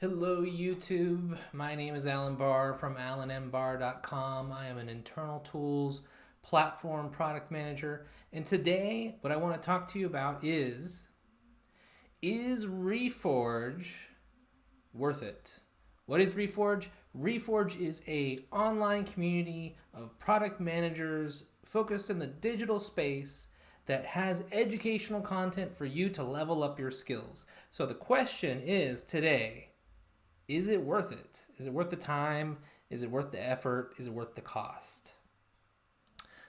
Hello YouTube, my name is Alan Barr from alanmbarr.com. I am an internal tools platform product manager, and today what I want to talk to you about is Reforge worth it? What is Reforge? Reforge is a online community of product managers focused in the digital space that has educational content for you to level up your skills. So the question is today, is it worth it? Is it worth the time? Is it worth the effort? Is it worth the cost?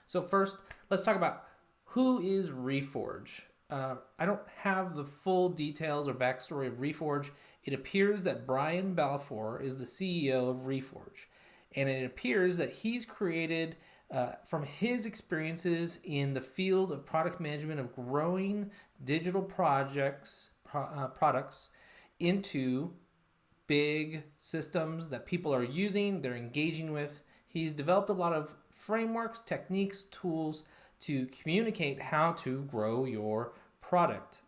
So first, let's talk about who is Reforge. I don't have the full details or backstory of Reforge. It appears that Brian Balfour is the CEO of Reforge, and it appears that he's created from his experiences in the field of product management of growing digital products into big systems that people are using, they're engaging with. He's developed a lot of frameworks, techniques, tools to communicate how to grow your product.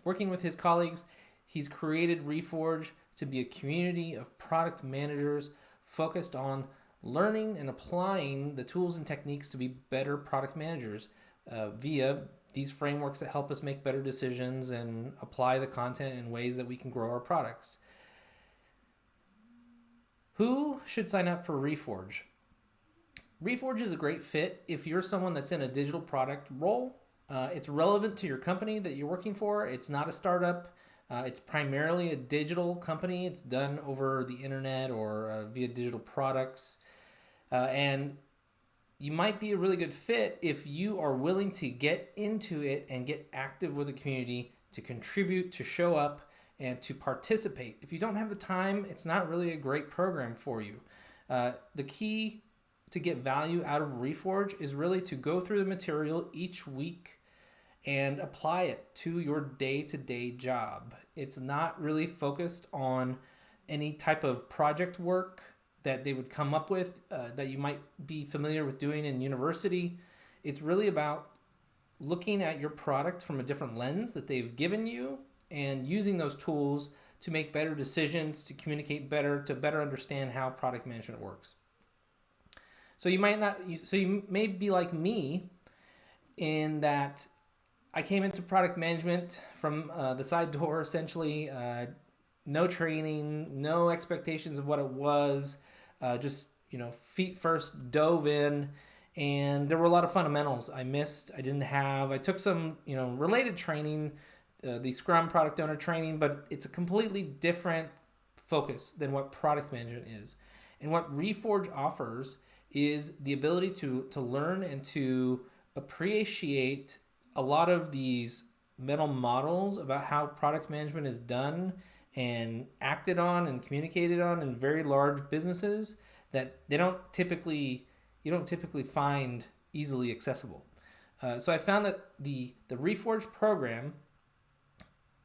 Working with his colleagues, he's created Reforge to be a community of product managers focused on learning and applying the tools and techniques to be better product managers via these frameworks that help us make better decisions and apply the content in ways that we can grow our products. Who should sign up for Reforge? Reforge is a great fit if you're someone that's in a digital product role. It's relevant to your company that you're working for. It's not a startup. It's primarily a digital company. It's done over the internet or via digital products. And you might be a really good fit if you are willing to get into it and get active with the community, to contribute, to show up, and to participate. If you don't have the time, it's not really a great program for you. The key to get value out of Reforge is really to go through the material each week and apply it to your day-to-day job. It's not really focused on any type of project work that they would come up with that you might be familiar with doing in university. It's really about looking at your product from a different lens that they've given you and using those tools to make better decisions, to communicate better, to better understand how product management works. So you may be like me in that I came into product management from the side door, essentially. No training, no expectations of what it was. Just feet first, dove in, and there were a lot of fundamentals I missed. I didn't have. I took some related training, the Scrum product owner training, but it's a completely different focus than what product management is. And what Reforge offers is the ability to learn and to appreciate a lot of these mental models about how product management is done and acted on and communicated on in very large businesses that you don't typically find easily accessible. So I found that the Reforge program,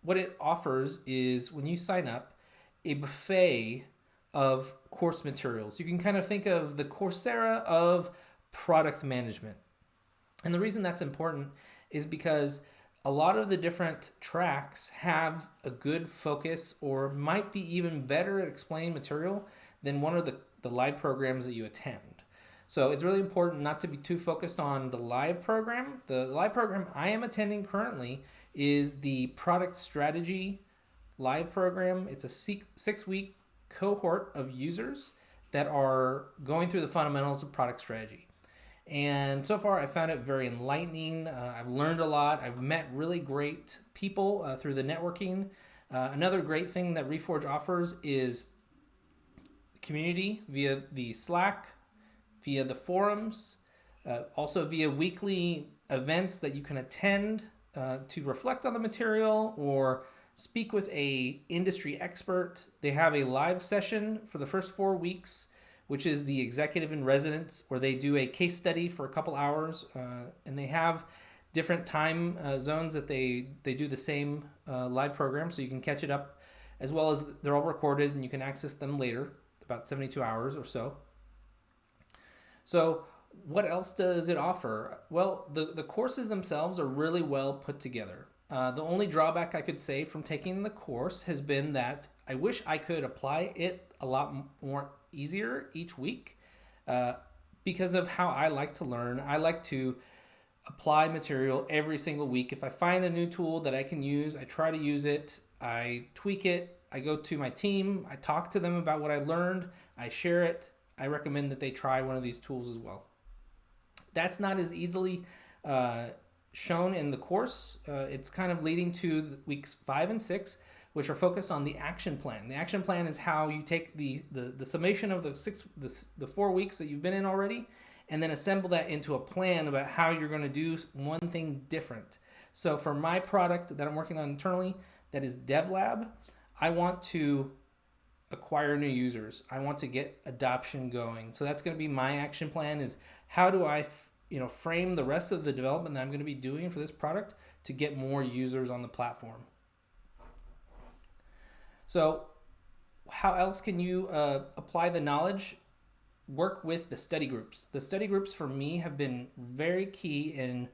what it offers is, when you sign up, a buffet of course materials. You can kind of think of the Coursera of product management. And the reason that's important is because a lot of the different tracks have a good focus, or might be even better at explaining material than one of the live programs that you attend. So it's really important not to be too focused on the live program. The live program I am attending currently is the Product Strategy live program. It's a 6-week cohort of users that are going through the fundamentals of product strategy. And so far, I found it very enlightening. I've learned a lot. I've met really great people through the networking. Another great thing that Reforge offers is community via the Slack, via the forums, also via weekly events that you can attend to reflect on the material or speak with a industry expert. They have a live session for the first 4 weeks, which is the executive in residence, where they do a case study for a couple hours, and they have different time zones that they do the same live program, so you can catch it up, as well as they're all recorded and you can access them later, about 72 hours or so. So what else does it offer? Well, the courses themselves are really well put together. The only drawback I could say from taking the course has been that I wish I could apply it a lot more easier each week, because of how I like to learn. I like to apply material every single week. If I find a new tool that I can use, I try to use it, I tweak it, I go to my team, I talk to them about what I learned, I share it. I recommend that they try one of these tools as well. That's not as easily shown in the course. It's kind of leading to weeks 5 and 6, which are focused on the action plan. The action plan is how you take the summation of the 4 weeks that you've been in already, and then assemble that into a plan about how you're going to do one thing different. So for my product that I'm working on internally, that is DevLab, I want to acquire new users. I want to get adoption going. So that's going to be my action plan, is how do I frame the rest of the development that I'm going to be doing for this product to get more users on the platform. So how else can you apply the knowledge? Work with the study groups. The study groups for me have been very key in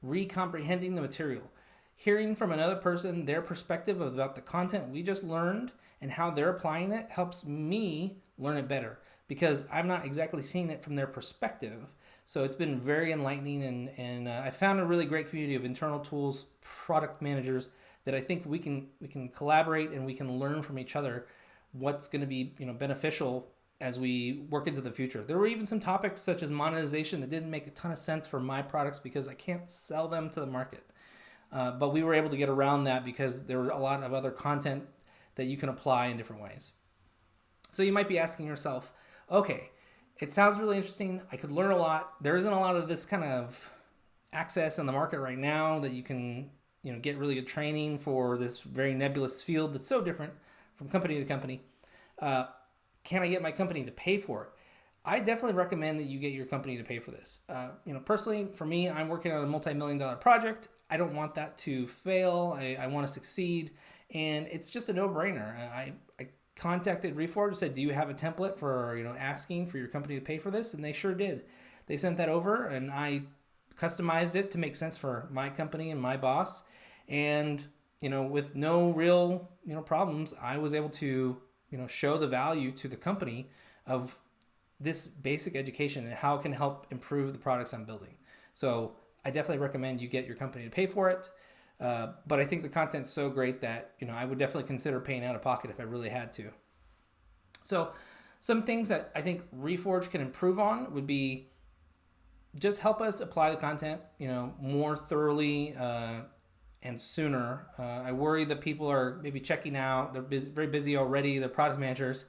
recomprehending the material. Hearing from another person their perspective about the content we just learned and how they're applying it helps me learn it better, because I'm not exactly seeing it from their perspective. So it's been very enlightening, and I found a really great community of internal tools product managers that I think we can collaborate and we can learn from each other what's going to be beneficial as we work into the future. There were even some topics such as monetization that didn't make a ton of sense for my products because I can't sell them to the market. But we were able to get around that because there were a lot of other content that you can apply in different ways. So you might be asking yourself, okay, it sounds really interesting. I could learn a lot. There isn't a lot of this kind of access in the market right now that you can get really good training for this very nebulous field that's so different from company to company. Can I get my company to pay for it? I definitely recommend that you get your company to pay for this. Personally, for me, I'm working on a multi-million-dollar project. I don't want that to fail. I want to succeed, and it's just a no-brainer. I contacted Reforge and said, "Do you have a template for asking for your company to pay for this?" And they sure did. They sent that over, and I customized it to make sense for my company and my boss. And with no real problems, I was able to show the value to the company of this basic education and how it can help improve the products I'm building. So I definitely recommend you get your company to pay for it. But I think the content's so great that I would definitely consider paying out of pocket if I really had to. So some things that I think Reforge can improve on would be just help us apply the content more thoroughly and sooner. I worry that people are maybe checking out. They're very busy already. They're product managers,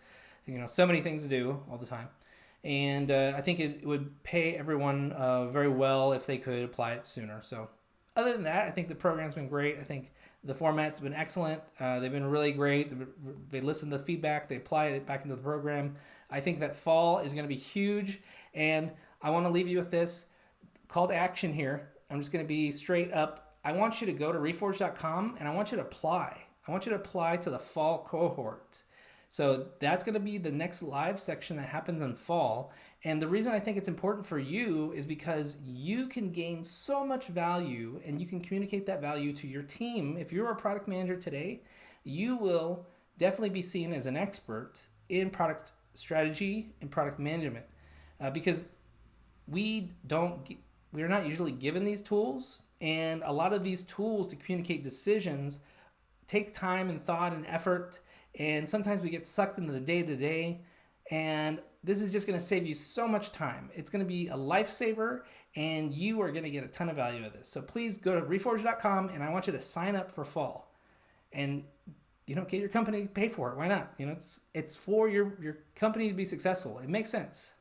so many things to do all the time. And I think it would pay everyone very well if they could apply it sooner. So other than that, I think the program's been great. I think the format's been excellent. They've been really great. They listen to the feedback. They apply it back into the program. I think that fall is going to be huge. And I want to leave you with this call to action here. I'm just going to be straight up. I want you to go to reforge.com and I want you to apply. I want you to apply to the fall cohort. So that's going to be the next live section that happens in fall. And the reason I think it's important for you is because you can gain so much value and you can communicate that value to your team. If you're a product manager today, you will definitely be seen as an expert in product strategy and product management, because we're not usually given these tools. And a lot of these tools to communicate decisions take time and thought and effort. And sometimes we get sucked into the day-to-day. And this is just going to save you so much time. It's going to be a lifesaver, and you are going to get a ton of value of this. So please go to reforge.com, and I want you to sign up for fall. And, get your company to pay for it. Why not? It's for your company to be successful. It makes sense.